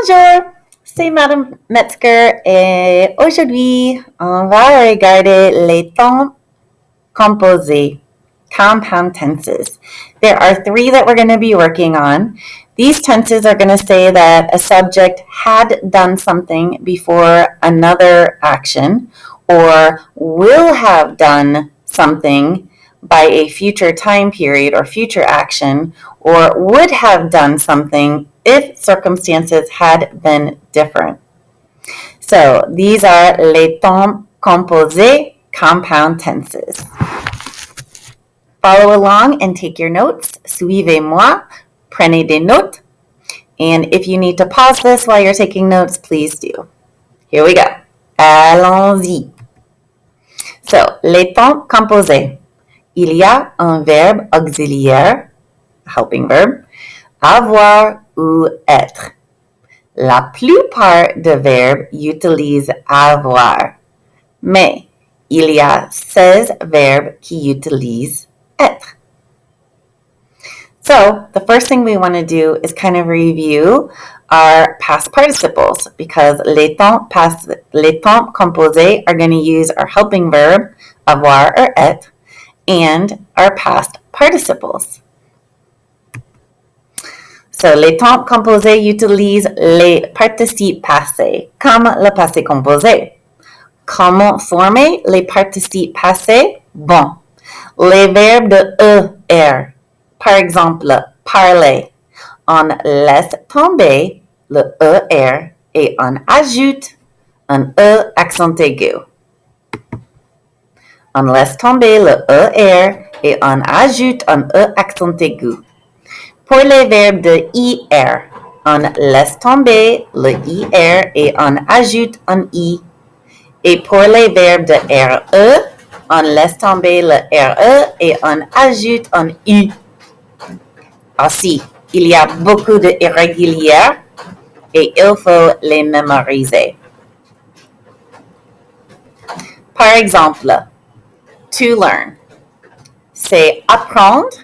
Bonjour, c'est Madame Metzger et aujourd'hui, on va regarder les temps composés, compound tenses. There are three that we're going to be working on. These tenses are going to say that a subject had done something before another action or will have done something by a future time period or future action, or would have done something if circumstances had been different. So these are les temps composés, compound tenses. Follow along and take your notes. Suivez-moi, prenez des notes. And if you need to pause this while you're taking notes, please do. Here we go. Allons-y. So, les temps composés. Il y a un verbe auxiliaire, helping verb, avoir ou être. La plupart des verbes utilisent avoir, mais il y a 16 verbes qui utilisent être. So, the first thing we want to do is kind of review our past participles because les temps composés are going to use our helping verb, avoir or être, and our past participles. So, les temps composés utilisent les participes passés, comme le passé composé. Comment former les participes passés? Bon, les verbes de er. Par exemple, parler. On laisse tomber le er et on ajoute un accent aigu. On laisse tomber le er et on ajoute un accent aigu. Pour les verbes de ir, on laisse tomber le ir et on ajoute un i. Et pour les verbes de re, on laisse tomber le re et on ajoute un u. Aussi, il y a beaucoup d'irrégulières et il faut les mémoriser. Par exemple, to learn, c'est apprendre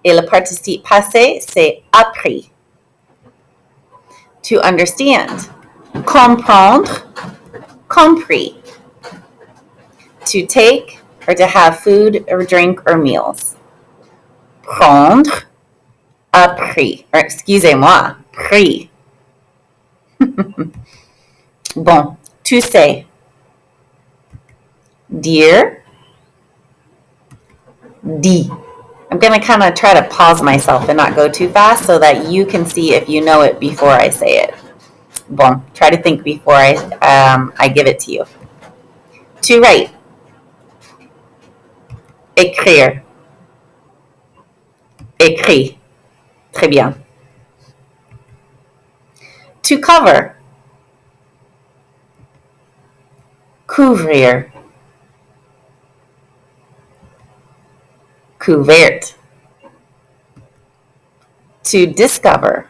et le participe passé, c'est appris. To understand, comprendre, compris. To take or to have food or drink or meals. Prendre, appris, or excusez-moi, pris. Bon, to say. Dire, dit. I'm going to kind of try to pause myself and not go too fast so that you can see if you know it before I say it. Bon, try to think before I give it to you. To write. Écrire. Écrit. Très bien. To cover. Couvrir. Couvert. To discover.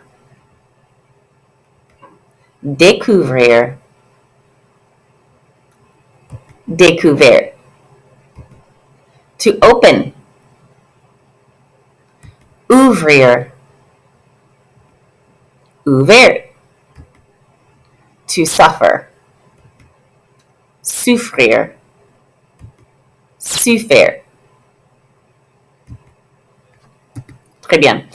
Découvrir. Découvert. To open. Ouvrir. Ouvert. To suffer. Souffrir. Souffert. Très bien.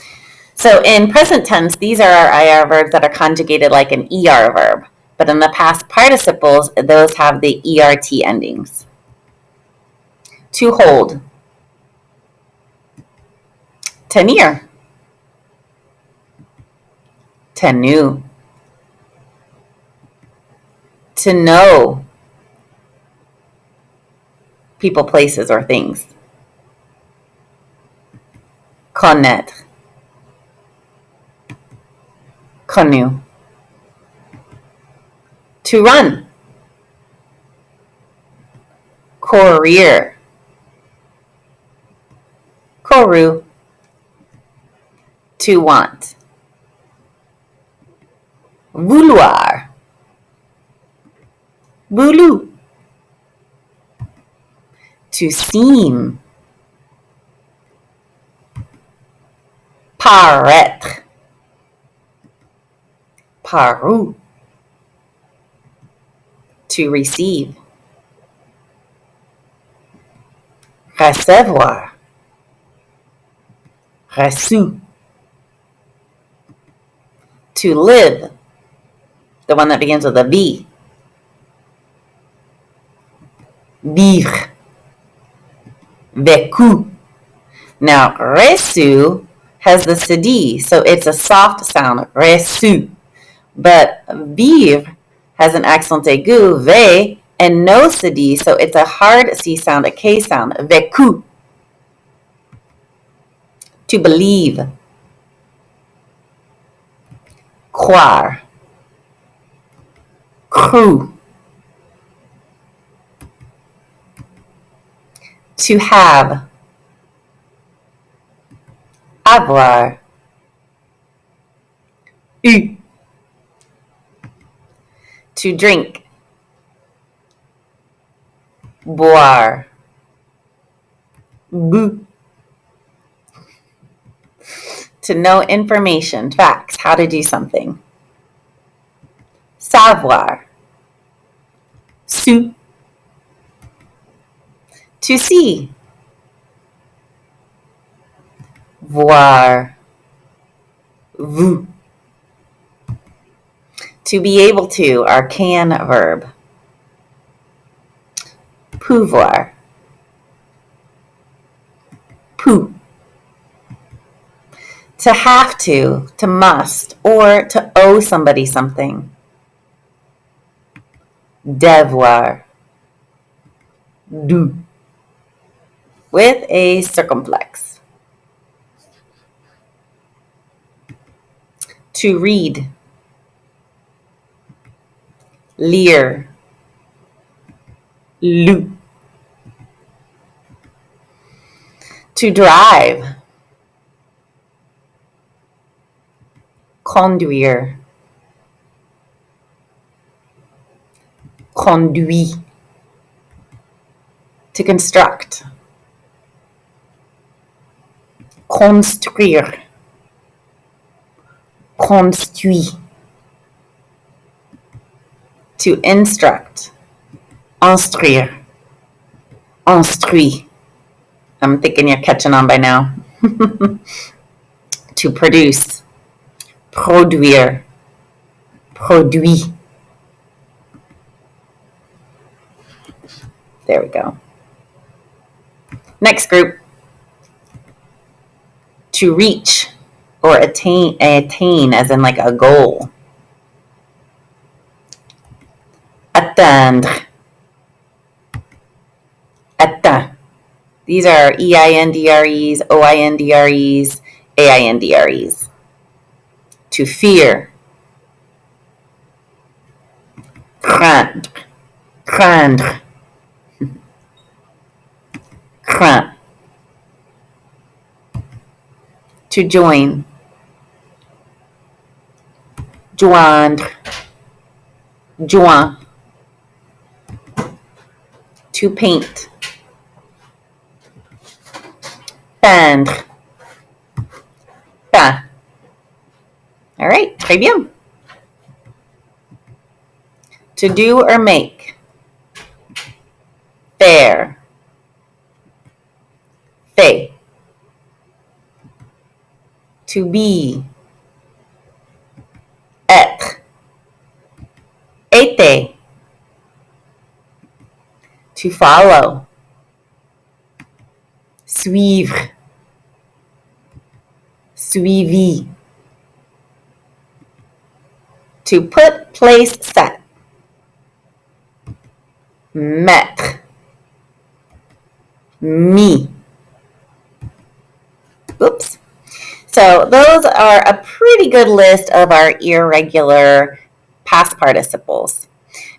So in present tense, these are our IR verbs that are conjugated like an ER verb. But in the past participles, those have the ERT endings. To hold. Tenir. Tenu. To know. People, places, or things. Connaître. Connu. To run. Courir. Couru. To want. Vouloir. Voulu. To seem. Paraître. par où. To receive. Recevoir. Reçu. To live. The one that begins with a V. Vivre. Vécu. Now, reçu has the cd, so it's a soft sound, reçu. But vivre has an accent aigu, V, and no cd, so it's a hard C sound, a K sound, vécu. To believe. Croire. Cru. To have. Avoir. Eu. To drink. Boire. Bu. To know information, facts, how to do something. Savoir. Su. To see. Voir. Vu. To be able to, our can verb. Pouvoir. Pou. To have to must, or to owe somebody something. Devoir. Du. With a circumflex. To read. Lire. Lu. To drive. Conduire. Conduit. To construct. Construire. Construit. To instruct. Instruire. Instruit. I'm thinking you're catching on by now. To produce. Produire. Produit. There we go. Next group. To reach or attain as in like a goal. Atteindre. Atteint. These are EINDREs, OINDREs, AINDREs. To fear. Craindre. Craindre. Craint. To join. Joindre. Joint. To paint. Peindre. Peint. All right, très bien. To do or make. Faire. Fait. To be. Etre. Etre. To follow. Suivre. Suivi. To put, place, set. Mettre. Mis. Oops. So those are a pretty good list of our irregular past participles.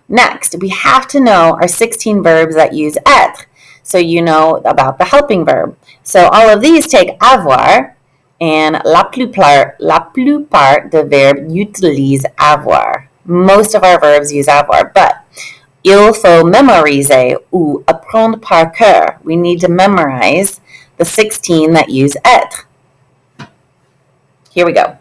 Next, we have to know our 16 verbs that use être. So you know about the helping verb. So all of these take avoir, and la plupart de verbes utilisent avoir. Most of our verbs use avoir, but il faut mémoriser ou apprendre par cœur. We need to memorize the 16 that use être. Here we go.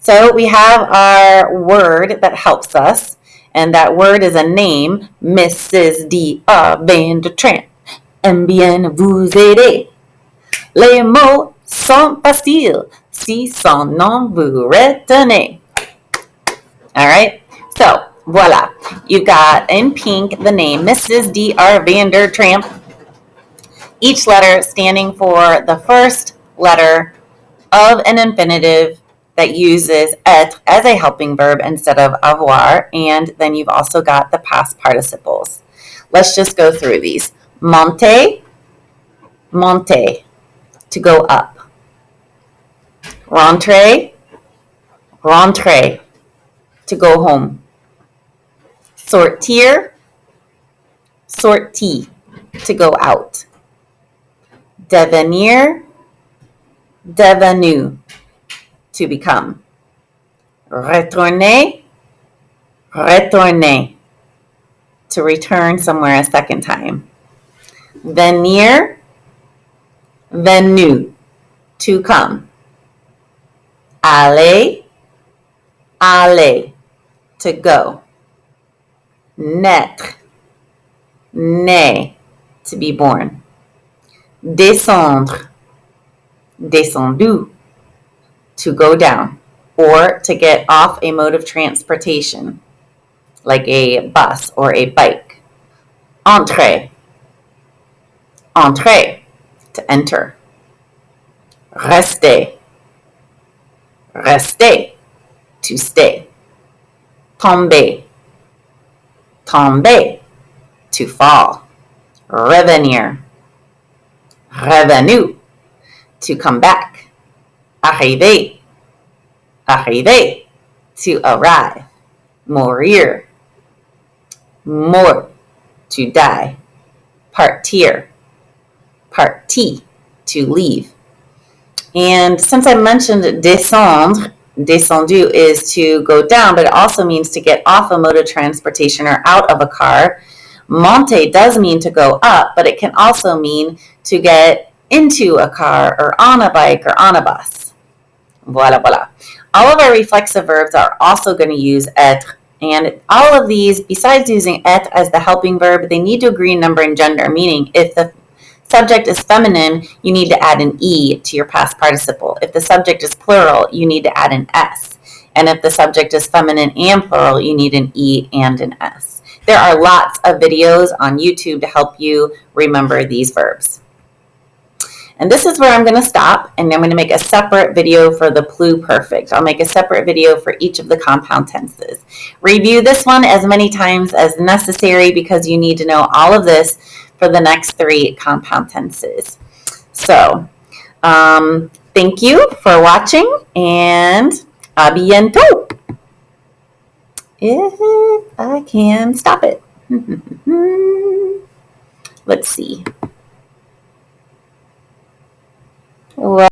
So we have our word that helps us, and that word is a name, Mrs. Dr. Van der Tramp. And bien vous aider. Les mots sont faciles si son nom vous retenez. All right, so voila. You've got in pink the name Mrs. Dr. Van der Tramp. Each letter standing for the first letter of an infinitive that uses être as a helping verb instead of avoir, and then you've also got the past participles. Let's just go through these. Monter, monter, to go up. Rentrer, rentrer, to go home. Sortir, sortie, to go out. Devenir, devenu, to become. Retourner, retourner, to return somewhere a second time. Venir, venu, to come. Aller, aller, to go. Naître, né, to be born. Descendre, descendu, to go down, or to get off a mode of transportation, like a bus or a bike. Entrer, entrer, to enter. Rester, rester, to stay. Tomber, tomber, to fall. Revenir, revenu, to come back. Arriver, arriver, to arrive. Mourir, mort, to die. Partir, parti, to leave. And since I mentioned descendre, descendu is to go down, but it also means to get off a mode of transportation or out of a car. Monter does mean to go up, but it can also mean to get into a car or on a bike or on a bus. Voila, voila. All of our reflexive verbs are also going to use être, and all of these, besides using être as the helping verb, they need to agree in number and gender, meaning if the subject is feminine, you need to add an E to your past participle. If the subject is plural, you need to add an S. And if the subject is feminine and plural, you need an E and an S. There are lots of videos on YouTube to help you remember these verbs. And this is where I'm going to stop, and I'm going to make a separate video for the pluperfect. I'll make a separate video for each of the compound tenses. Review this one as many times as necessary because you need to know all of this for the next 3 compound tenses. So, thank you for watching, and a bientôt. If I can stop it. Let's see. Well,